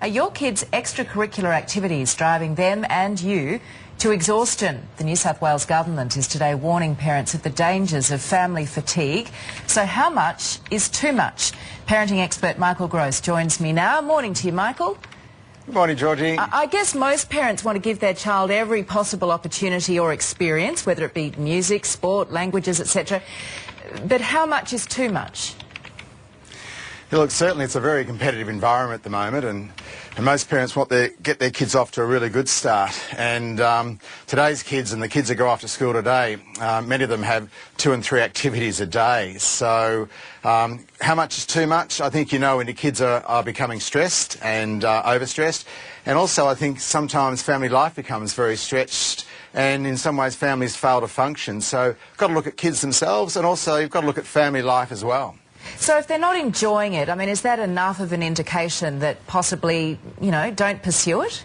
Are your kids' extracurricular activities driving them and you to exhaustion? The New South Wales Government is today warning parents of the dangers of family fatigue. So how much is too much? Parenting expert Michael Gross joins me now. Morning to you, Michael. Good morning, Georgie. I guess most parents want to give their child every possible opportunity or experience, whether it be music, sport, languages, etc. But how much is too much? Yeah, look, certainly it's a very competitive environment at the moment, and most parents want to get their kids off to a really good start. And today's kids and the kids that go off to school today, many of them have 2 and 3 activities a day. So how much is too much? I think, you know, when your kids are becoming stressed and overstressed. And also I think sometimes family life becomes very stretched, and in some ways families fail to function. So you've got to look at kids themselves, and also you've got to look at family life as well. So if they're not enjoying it, I mean, is that enough of an indication that possibly, you know, don't pursue it?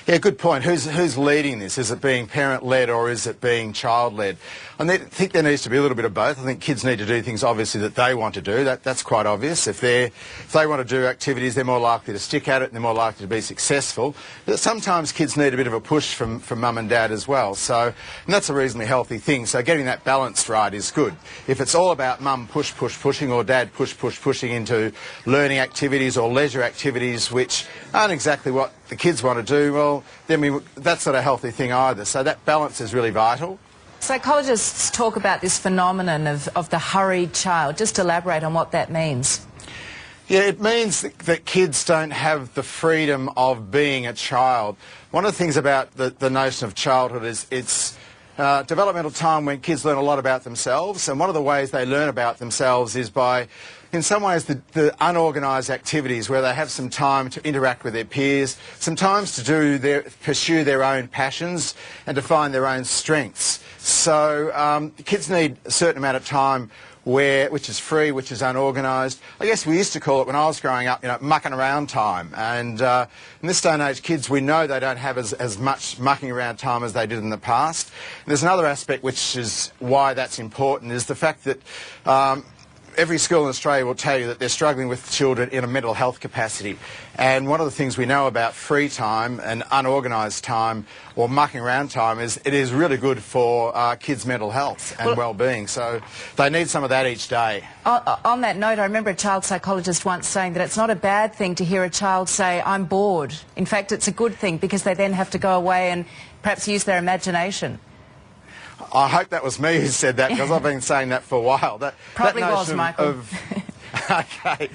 Yeah, good point. Who's leading this? Is it being parent-led or is it being child-led? I think there needs to be a little bit of both. I think kids need to do things, obviously, that they want to do. That's quite obvious. If they want to do activities, they're more likely to stick at it and they're more likely to be successful. But sometimes kids need a bit of a push from mum and dad as well. And that's a reasonably healthy thing. So getting that balance right is good. If it's all about mum pushing or dad pushing into learning activities or leisure activities which aren't exactly what the kids want to do, well, then that's not a healthy thing either. So that balance is really vital. Psychologists talk about this phenomenon of the hurried child. Just elaborate on what that means. Yeah, it means that kids don't have the freedom of being a child. One of the things about the notion of childhood is it's developmental time when kids learn a lot about themselves, and one of the ways they learn about themselves is by, in some ways, the unorganised activities where they have some time to interact with their peers, some time to pursue their own passions and to find their own strengths. So kids need a certain amount of time which is free, which is unorganised. I guess we used to call it, when I was growing up, you know, mucking around time. And in this day and age, kids, we know they don't have as much mucking around time as they did in the past. And there's another aspect which is why that's important, is the fact that every school in Australia will tell you that they're struggling with children in a mental health capacity. And one of the things we know about free time and unorganised time or mucking around time is it is really good for kids' mental health and well-being. So they need some of that each day. On that note, I remember a child psychologist once saying that it's not a bad thing to hear a child say, "I'm bored." In fact, it's a good thing because they then have to go away and perhaps use their imagination. I hope that was me who said that, because I've been saying that for a while. Probably was, Michael. Okay.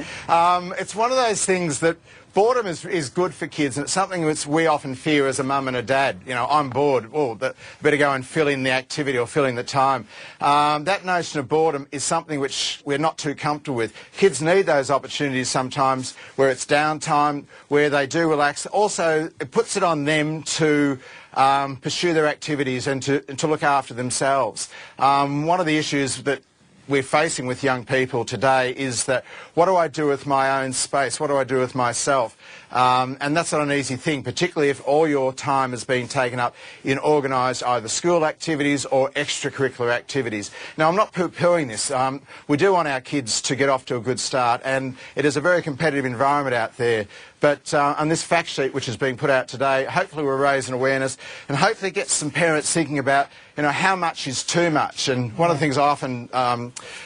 It's one of those things that boredom is good for kids, and it's something which we often fear as a mum and a dad. You know, I'm bored. Oh, better go and fill in the activity or fill in the time. That notion of boredom is something which we're not too comfortable with. Kids need those opportunities sometimes where it's downtime, where they do relax. Also, it puts it on them to pursue their activities and to look after themselves. One of the issues that we're facing with young people today is that, what do I do with my own space? What do I do with myself? And that's not an easy thing, particularly if all your time has been taken up in organised either school activities or extracurricular activities. Now, I'm not poo-pooing this. We do want our kids to get off to a good start, and it is a very competitive environment out there. But on this fact sheet which is being put out today, hopefully we'll raise an awareness and hopefully get some parents thinking about, you know, how much is too much. And one of the things I often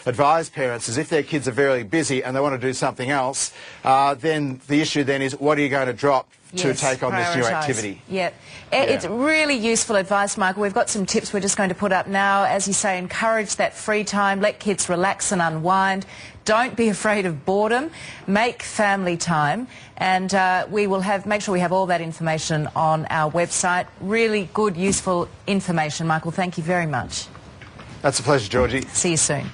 advise parents is, if their kids are very busy and they want to do something else, then the issue then is, what are you going to drop to take on this new activity? Yeah. It's really useful advice, Michael. We've got some tips we're just going to put up now. As you say, encourage that free time, let kids relax and unwind. Don't be afraid of boredom. Make family time, and we will make sure we have all that information on our website. Really good, useful information, Michael. Thank you very much. That's a pleasure, Georgie. See you soon.